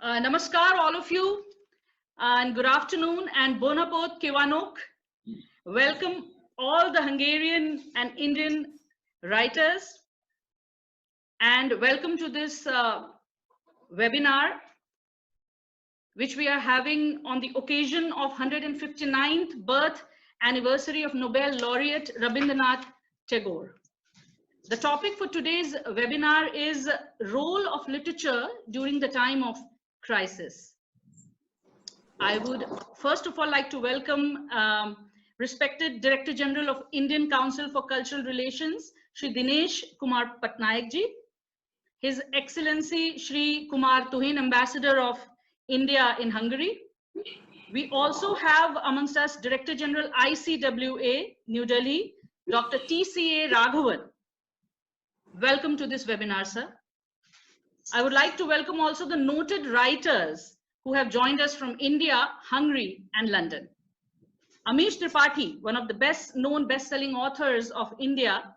Namaskar, all of you, and good afternoon, and Bonapot Kiwanok. Welcome all the Hungarian and Indian writers, and welcome to this webinar, which we are having on the occasion of 159th birth anniversary of Nobel laureate Rabindranath Tagore. The topic for today's webinar is role of literature during the time of crisis. I would first of all like to welcome respected Director General of Indian Council for Cultural Relations, Shri Dinesh Kumar Patnaik ji, His Excellency Shri Kumar Tuhin, Ambassador of India in Hungary. We also have amongst us Director General ICWA, New Delhi, Dr. TCA Raghavan. Welcome to this webinar, sir. I would like to welcome also the noted writers who have joined us from India, Hungary, and London. Amish Tripathi, one of the best-known best-selling authors of India,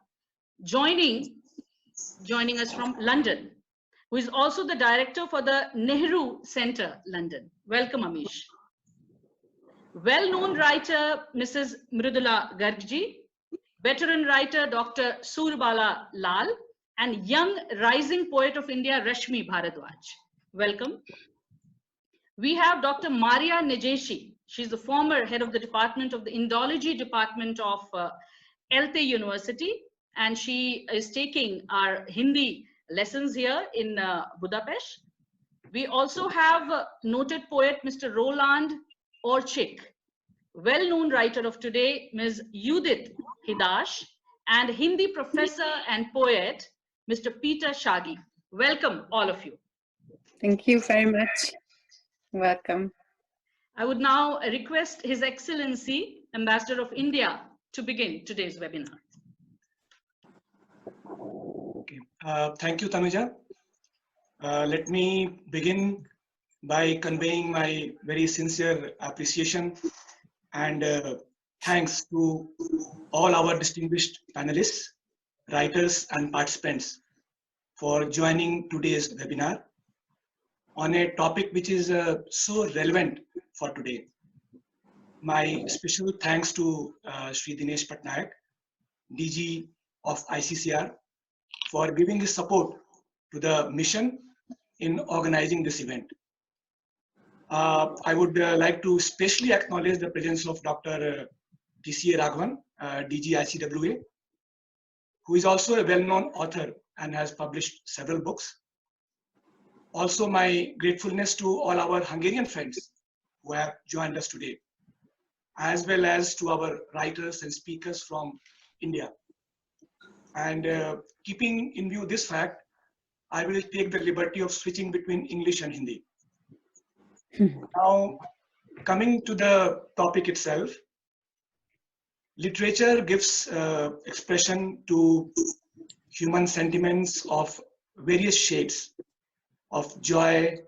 joining us from London, who is also the director for the Nehru Center, London. Welcome, Amish. Well-known writer, Mrs. Mridula Gargji, veteran writer, Dr. Surbala Lal, and young rising poet of India, Rashmi Bharadwaj. Welcome. We have Dr. Maria Nejeshi. She's the former head of the department of the Indology department of ELTE University, and she is taking our Hindi lessons here in Budapest. We also have noted poet Mr. Roland Orchik, well-known writer of today, Ms. Judith Hidash, and Hindi professor and poet, Mr. Peter Shagi. Welcome, all of you. Thank you very much. Welcome. I would now request His Excellency, Ambassador of India, to begin today's webinar. Okay. Thank you, Tanuja. Let me begin by conveying my very sincere appreciation and thanks to all our distinguished panelists, writers, and participants for joining today's webinar on a topic which is so relevant for today. My special thanks to Shri Dinesh Patnaik, DG of ICCR, for giving his support to the mission in organizing this event. I would like to specially acknowledge the presence of Dr. TCA Raghavan, DG ICWA, who is also a well-known author and has published several books. Also, my gratefulness to all our Hungarian friends who have joined us today, as well as to our writers and speakers from India. And keeping in view this fact, I will take the liberty of switching between English and Hindi. Now, coming to the topic itself, literature gives expression to human sentiments of various shades, of joy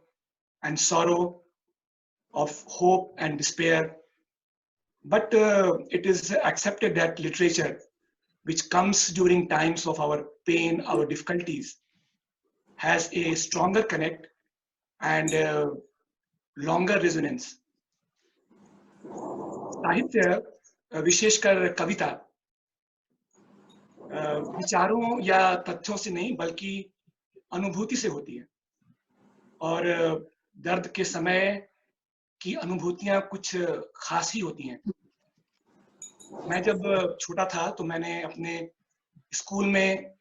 and sorrow, of hope and despair. But it is accepted that literature, which comes during times of our pain, our difficulties, has a stronger connect and longer resonance. साहित्य, विशेषकर कविता, विचारों या तथ्यों से नहीं बल्कि अनुभूति से होती है, और दर्द के समय की अनुभूतियां कुछ खास ही होती हैं। मैं जब छोटा था तो मैंने अपने स्कूल में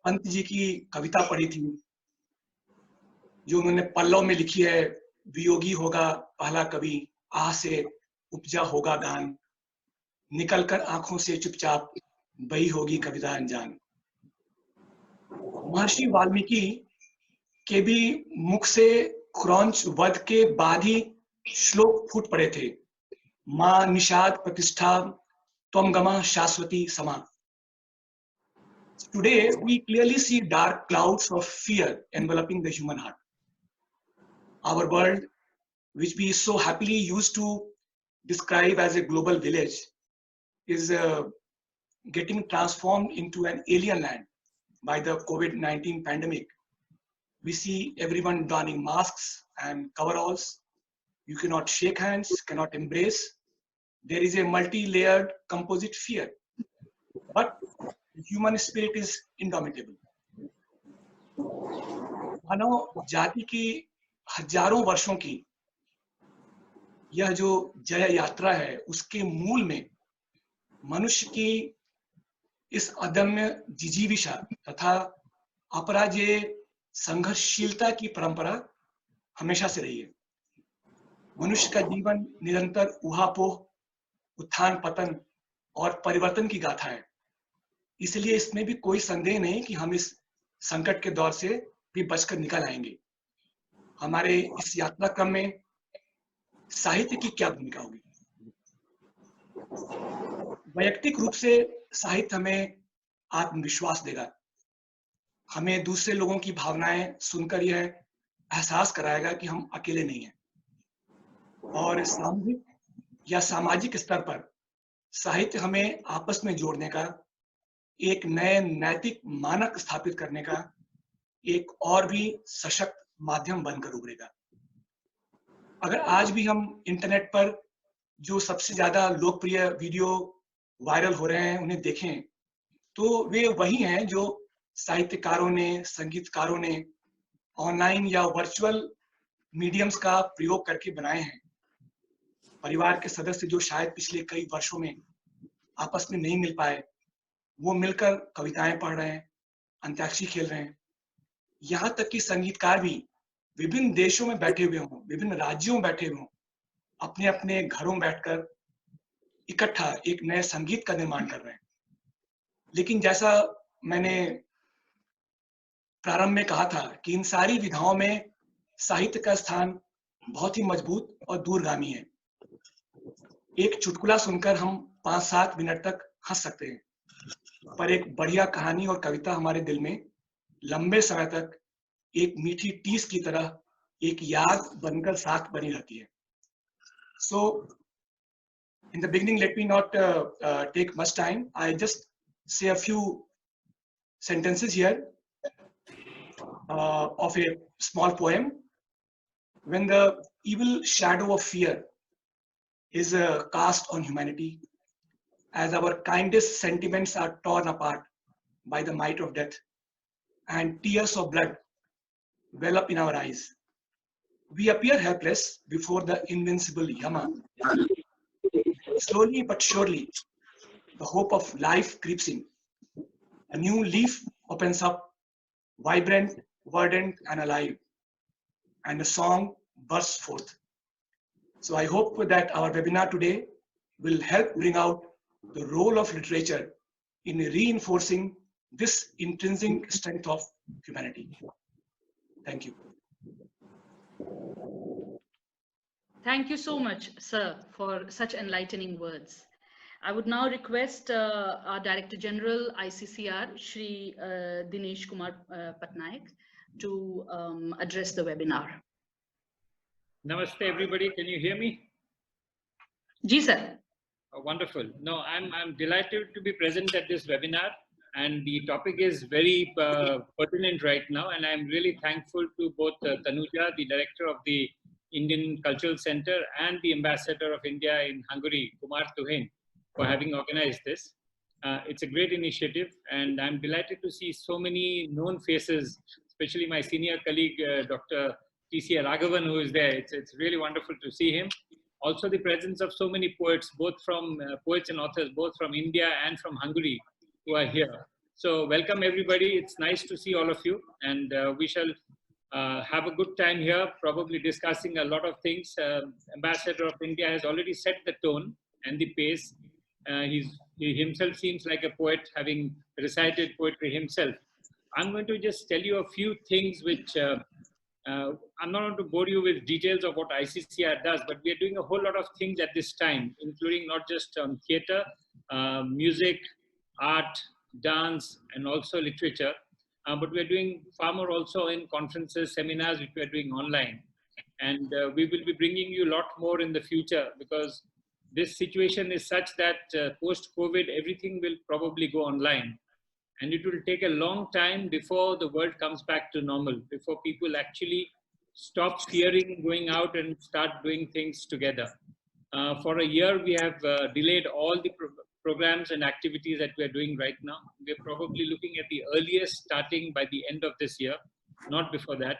पंत जी की कविता पढ़ी थी, जो उन्होंने पल्लव में लिखी है, वियोगी होगा पहला कवि, आह से उपजा होगा गान, निकल कर आंखों से चुपचाप बही होगी कविता अनजान। महर्षि वाल्मीकि के भी मुख से क्रौंच वध के बाद ही श्लोक फूट पड़े थे, मां निषाद प्रतिष्ठा त्वं गमा शाश्वती समा। Today we clearly see dark clouds of fear enveloping the human heart. Our world, which we so happily used to describe as a global village, is getting transformed into an alien land by the COVID-19 pandemic, We see everyone donning masks and coveralls. You cannot shake hands, cannot embrace. There is a multi-layered composite fear. But the human spirit is indomitable. मानव जाति की हजारों वर्षों की यह जो जय यात्रा है, उसके मूल में मनुष्य की इस अदम्य जिजीविषा तथा अपराजेय संघर्षशीलता की परंपरा हमेशा से रही है। मनुष्य का जीवन निरंतर उहापोह, उत्थान पतन और परिवर्तन की गाथा है। इसलिए इसमें भी कोई संदेह नहीं कि हम इस संकट के दौर से भी बचकर निकल आएंगे। हमारे इस यात्रा क्रम में साहित्य की क्या भूमिका होगी? वैयक्तिक रूप से साहित्य हमें आत्मविश्वास देगा, हमें दूसरे लोगों की भावनाएं सुनकर यह एहसास कराएगा कि हम अकेले नहीं हैं। और सामूहिक या सामाजिक स्तर पर साहित्य हमें आपस में जोड़ने का, एक नए नैतिक मानक स्थापित करने का एक और भी सशक्त माध्यम बनकर उभरेगा। अगर आज भी हम इंटरनेट पर जो सबसे ज्यादा लोकप्रिय वीडियो वायरल हो रहे हैं उन्हें देखें, तो वे वही हैं जो साहित्यकारों ने, संगीतकारों ने ऑनलाइन या वर्चुअल मीडियम्स का प्रयोग करके बनाए हैं। परिवार के सदस्य जो शायद पिछले कई वर्षों में आपस में नहीं मिल पाए, वो मिलकर कविताएं पढ़ रहे हैं, अंत्याक्षरी खेल रहे हैं। यहाँ तक कि संगीतकार भी विभिन्न देशों में बैठे हुए हों, विभिन्न राज्यों में बैठे हुए हों, अपने अपने घरों में बैठकर इकट्ठा एक नए संगीत का निर्माण कर रहे हैं। लेकिन जैसा मैंने प्रारंभ में कहा था कि इन सारी विधाओं में साहित्य का स्थान बहुत ही मजबूत और दूरगामी है। एक चुटकुला सुनकर हम 5-7 मिनट तक हंस सकते हैं, पर एक बढ़िया कहानी और कविता हमारे दिल में लंबे समय तक एक मीठी टीस की तरह एक याद बनकर साथ बनी रहती है। So, in the beginning, let me not take much time. I just say a few sentences here of a small poem. When the evil shadow of fear is cast on humanity, as our kindest sentiments are torn apart by the might of death, and tears of blood well up in our eyes, we appear helpless before the invincible Yama. Slowly but surely, the hope of life creeps in. A new leaf opens up, vibrant, verdant, and alive, and a song bursts forth. So I hope that our webinar today will help bring out the role of literature in reinforcing this intrinsic strength of humanity. Thank you. Thank you so much, sir, for such enlightening words. I would now request our Director General, ICCR, Shri Dinesh Kumar Patnaik, to address the webinar. Namaste, everybody. Can you hear me? Ji, sir. Oh, wonderful. No, I'm delighted to be present at this webinar, and the topic is very pertinent right now. And I'm really thankful to both Tanuja, the director of the Indian Cultural Center, and the ambassador of India in Hungary, Kumar Tuhin, for having organized this. It's a great initiative, and I'm delighted to see so many known faces, especially my senior colleague, Dr. T.C. Raghavan, who is there. It's really wonderful to see him. Also, the presence of so many poets, both from poets and authors, both from India and from Hungary, who are here. So welcome everybody. It's nice to see all of you, and we shall have a good time here, probably discussing a lot of things. Ambassador of India has already set the tone and the pace. He himself seems like a poet, having recited poetry himself. I'm going to just tell you a few things which I'm not going to bore you with details of what ICCR does, but we are doing a whole lot of things at this time, including not just theater, music, art, dance, and also literature. But we are doing far more also in conferences, seminars, which we are doing online. And we will be bringing you a lot more in the future, because this situation is such that post-COVID, everything will probably go online. And it will take a long time before the world comes back to normal, before people actually stop fearing going out and start doing things together. For a year, we have delayed all the programs and activities that we are doing right now. We're probably looking at the earliest starting by the end of this year, not before that.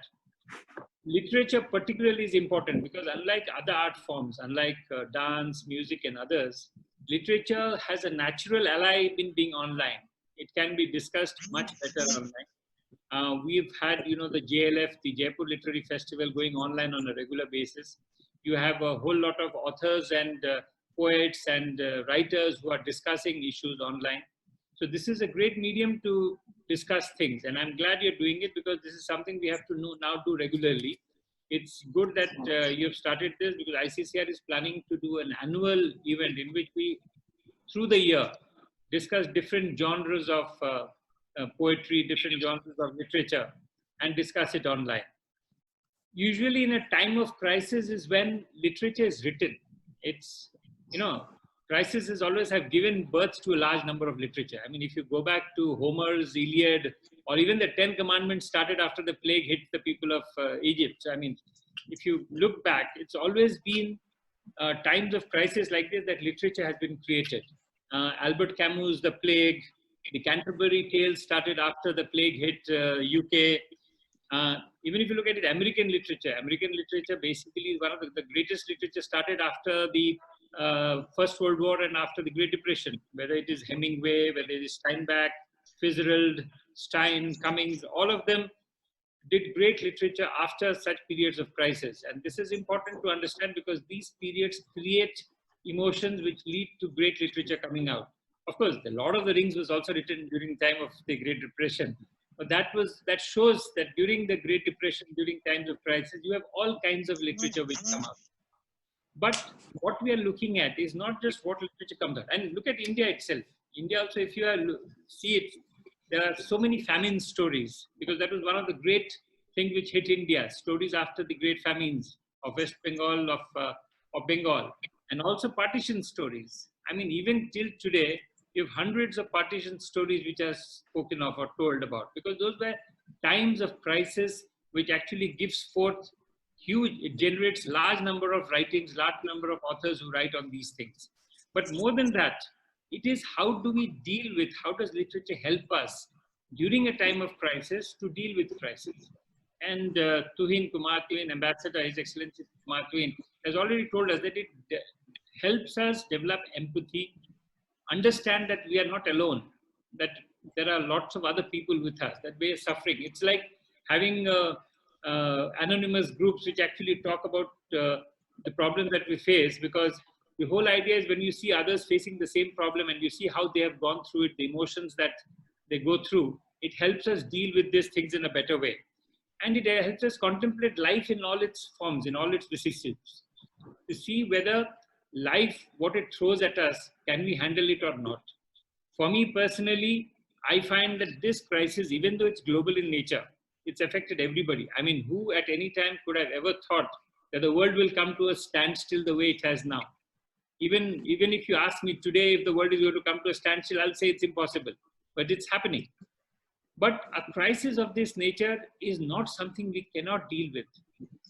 Literature particularly is important because unlike other art forms, unlike dance, music and others, literature has a natural ally in being online. It can be discussed much better online. We've had, the JLF, the Jaipur Literary Festival, going online on a regular basis. You have a whole lot of authors and poets and writers who are discussing issues online. So this is a great medium to discuss things, and I'm glad you're doing it because this is something we have to now do regularly. It's good that you've started this because ICCR is planning to do an annual event in which we, through the year, discuss different genres of poetry, different genres of literature, and discuss it online. Usually in a time of crisis is when literature is written. It's, crises always have given birth to a large number of literature. I mean, if you go back to Homer's Iliad, or even the 10 Commandments started after the plague hit the people of Egypt. So, I mean, if you look back, it's always been times of crisis like this that literature has been created. Albert Camus' The Plague, the Canterbury Tales started after the plague hit UK. Even if you look at it, American literature basically is one of the greatest literature started after the First World War and after the Great Depression, whether it is Hemingway, whether it is Steinbeck, Fitzgerald, Stein, Cummings, all of them did great literature after such periods of crisis. And this is important to understand because these periods create emotions which lead to great literature coming out. Of course, The Lord of the Rings was also written during the time of the Great Depression. But that shows that during the Great Depression, during times of crisis, you have all kinds of literature which come out. But what we are looking at is not just what literature comes out. And look at India itself. India also, if you see it, there are so many famine stories because that was one of the great things which hit India, stories after the great famines of West Bengal, of Bengal, and also partition stories. I mean, even till today, you have hundreds of partition stories which are spoken of or told about because those were times of crisis which actually gives forth it generates large number of writings, large number of authors who write on these things. But more than that, it is how does literature help us during a time of crisis to deal with crisis? And Kumar Tuhin, Ambassador, His Excellency Kumar Tuhin, has already told us that it helps us develop empathy, understand that we are not alone, that there are lots of other people with us, that we are suffering. It's like having anonymous groups which actually talk about the problems that we face, because the whole idea is when you see others facing the same problem and you see how they have gone through it, the emotions that they go through, it helps us deal with these things in a better way. And it helps us contemplate life in all its forms, in all its vicissitudes, to see whether life, what it throws at us, can we handle it or not. For me personally, I find that this crisis, even though it's global in nature, it's affected everybody. I mean, who at any time could have ever thought that the world will come to a standstill the way it has now? Even if you ask me today if the world is going to come to a standstill, I'll say it's impossible, but it's happening. But a crisis of this nature is not something we cannot deal with.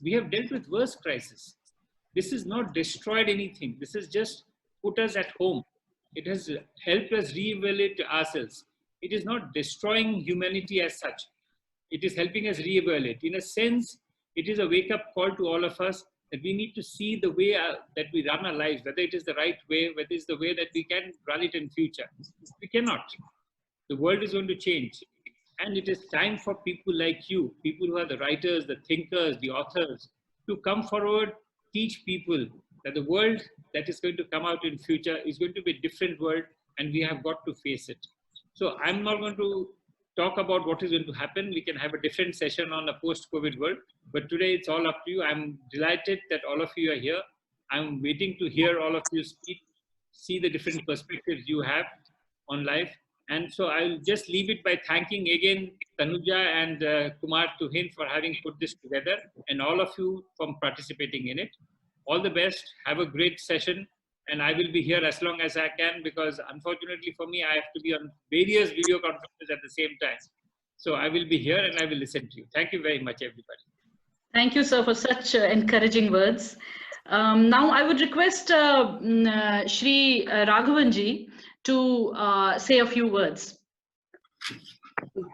We have dealt with worse crises. This has not destroyed anything. This has just put us at home. It has helped us reevaluate ourselves. It is not destroying humanity as such. It is helping us reevaluate. In a sense, it is a wake-up call to all of us that we need to see the way that we run our lives, whether it is the right way, whether it is the way that we can run it in future. We cannot. The world is going to change. And it is time for people like you, people who are the writers, the thinkers, the authors, to come forward, teach people that the world that is going to come out in future is going to be a different world, and we have got to face it. So I'm not going to talk about what is going to happen. We can have a different session on a post-COVID world, but today it's all up to you. I'm delighted that all of you are here. I'm waiting to hear all of you speak, see the different perspectives you have on life. And so I'll just leave it by thanking again Tanuja and Kumar Tuhin for having put this together, and all of you for participating in it. All the best. Have a great session, and I will be here as long as I can, because unfortunately for me, I have to be on various video conferences at the same time. So I will be here and I will listen to you. Thank you very much, everybody. Thank you, sir, for such encouraging words. Now I would request Shri Raghavanji to say a few words.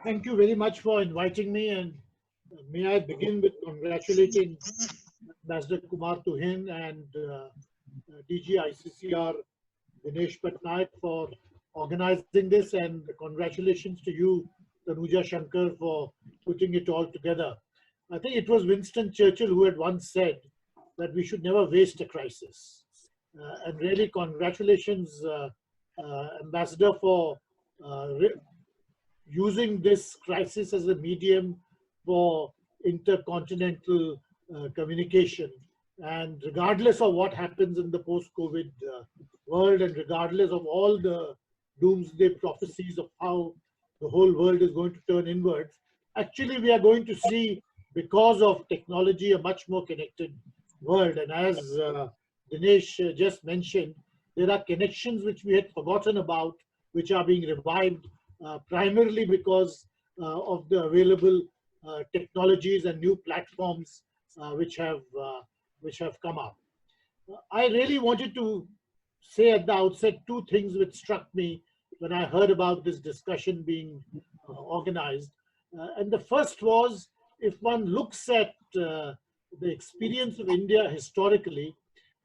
Thank you very much for inviting me, and may I begin with congratulating Ambassador Kumar Tuhin and DG ICCR Dinesh Patnaik for organizing this, and congratulations to you, Tanuja Shankar, for putting it all together. I think it was Winston Churchill who had once said that we should never waste a crisis. And really congratulations, Ambassador, for using this crisis as a medium for intercontinental communication. And regardless of what happens in the post-COVID world, and regardless of all the doomsday prophecies of how the whole world is going to turn inwards, actually we are going to see, because of technology, a much more connected world. And as Dinesh just mentioned, there are connections which we had forgotten about, which are being revived primarily because of the available technologies and new platforms which have come up. I really wanted to say at the outset two things which struck me when I heard about this discussion being organized. And the first was, if one looks at the experience of India historically,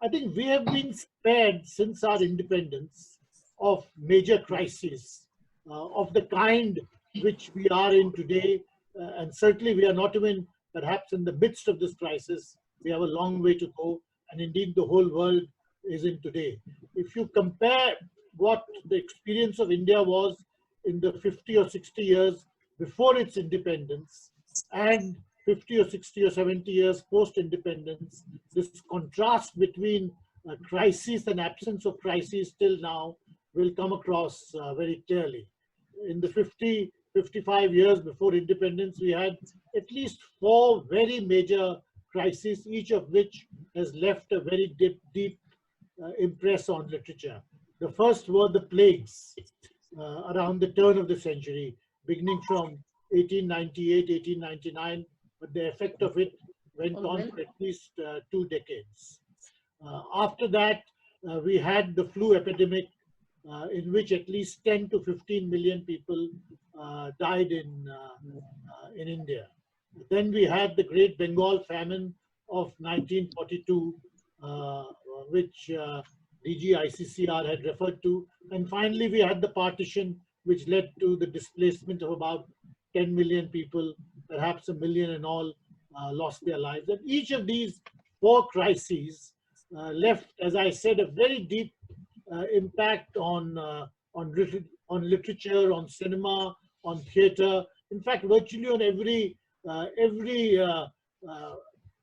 I think we have been spared since our independence of major crises of the kind which we are in today. And certainly we are not even perhaps in the midst of this crisis. We have a long way to go, and indeed the whole world is in today. If you compare what the experience of India was in the 50 or 60 years before its independence and 50 or 60 or 70 years post-independence, this contrast between crisis and absence of crisis till now will come across very clearly. In the 55 years before independence, we had at least 4 very major crises, each of which has left a very deep impress on literature. The first were the plagues around the turn of the century, beginning from 1898, 1899, but the effect of it went on for at least 2 decades. After that, we had the flu epidemic, in which at least 10 to 15 million people died in India. Then we had the Great Bengal Famine of 1942, which DG ICCR had referred to. And finally, we had the partition, which led to the displacement of about 10 million people, perhaps 1 million in all, lost their lives. And each of these 4 crises left, as I said, a very deep impact on literature, on cinema, on theatre, in fact, virtually on every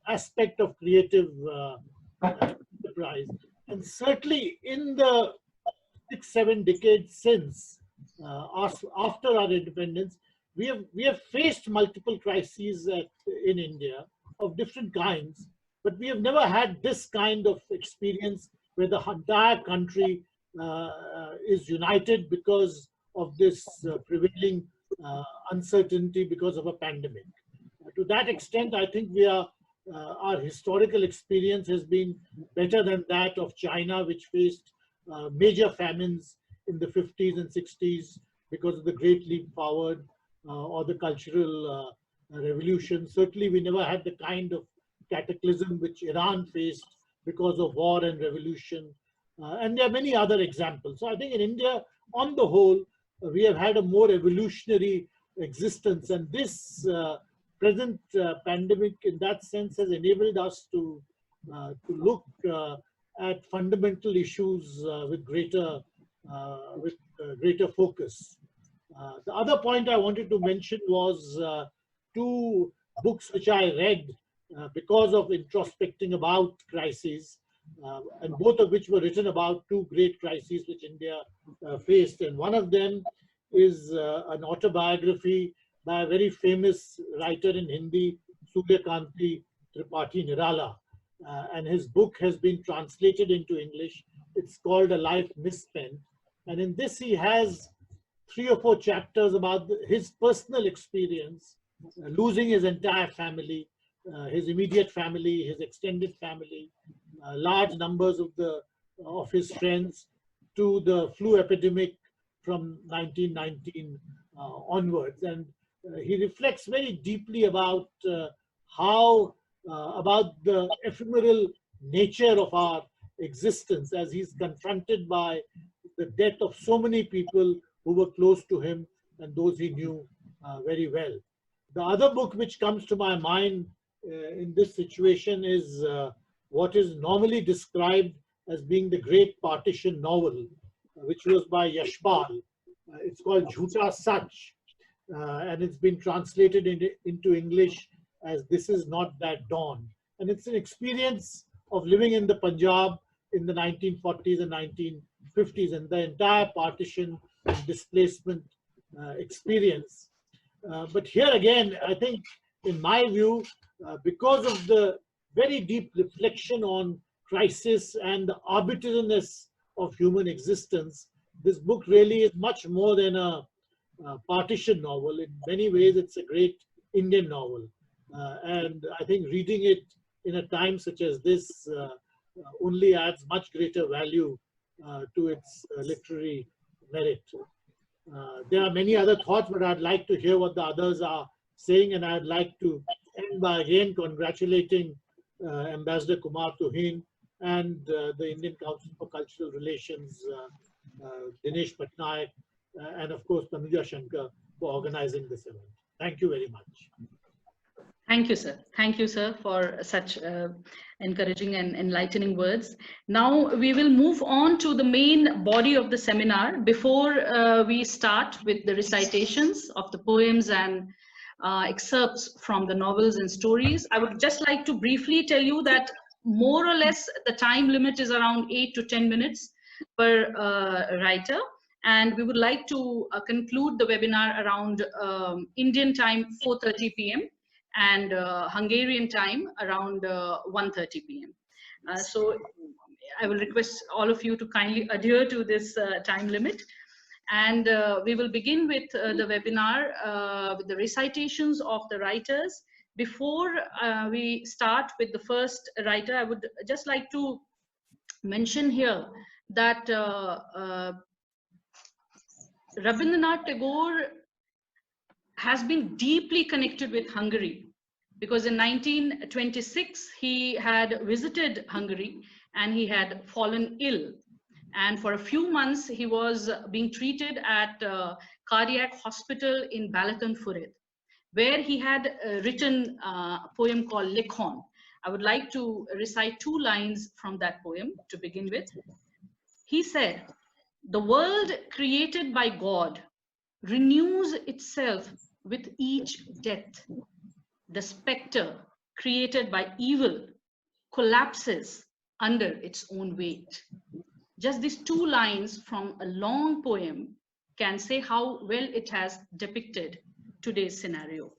aspect of creative enterprise. And certainly in the 6-7 decades since, after our independence, we have faced multiple crises in India of different kinds, but we have never had this kind of experience where the entire country is united because of this prevailing uncertainty because of a pandemic. To that extent, I think our historical experience has been better than that of China, which faced major famines in the 50s and 60s because of the Great Leap Forward or the Cultural Revolution. Certainly, we never had the kind of cataclysm which Iran faced because of war and revolution. And there are many other examples. So I think in India, on the whole, we have had a more evolutionary existence. And this present pandemic, in that sense, has enabled us to look at fundamental issues with greater focus. The other point I wanted to mention was 2 books which I read because of introspecting about crises, and both of which were written about 2 great crises which India faced. And one of them is an autobiography by a very famous writer in Hindi, Suryakanti Tripathi Nirala. And his book has been translated into English. It's called A Life Misspent. And in this, he has 3 or 4 chapters about his personal experience, losing his entire family, his immediate family, his extended family, large numbers of his friends, to the flu epidemic from 1919 onwards. And he reflects very deeply about about the ephemeral nature of our existence, as he's confronted by the death of so many people who were close to him and those he knew very well. The other book which comes to my mind in this situation is what is normally described as being the Great Partition novel, which was by Yashpal. It's called Jhoota Sach, and it's been translated into English as This Is Not That Dawn. And it's an experience of living in the Punjab in the 1940s and 1950s, and the entire partition and displacement experience. But here again, I think, in my view, because of the very deep reflection on crisis and the arbitrariness of human existence, this book really is much more than a partition novel. In many ways, it's a great Indian novel. And I think reading it in a time such as this only adds much greater value to its literary merit. There are many other thoughts, but I'd like to hear what the others are saying, and I'd like to end by again congratulating Ambassador Kumar Tuhin and the Indian Council for Cultural Relations, Dinesh Patnaik, and of course Tanuja Shankar for organizing this event. Thank you very much. Thank you, sir. Thank you, sir, for such encouraging and enlightening words. Now we will move on to the main body of the seminar. Before we start with the recitations of the poems and excerpts from the novels and stories, I would just like to briefly tell you that more or less the time limit is around 8 to 10 minutes per writer. And we would like to conclude the webinar around Indian time 4:30 p.m. and Hungarian time around 1:30 p.m. So I will request all of you to kindly adhere to this time limit. And we will begin with the webinar with the recitations of the writers. Before we start with the first writer, I would just like to mention here that Rabindranath Tagore has been deeply connected with Hungary, because in 1926 he had visited Hungary and he had fallen ill, and for a few months he was being treated at a cardiac hospital in Balatonfured, where he had written a poem called Lekhon. I would like to recite 2 lines from that poem to begin with. He said, "The world created by God renews itself with each death. The spectre created by evil collapses under its own weight." Just these 2 lines from a long poem can say how well it has depicted today's scenario.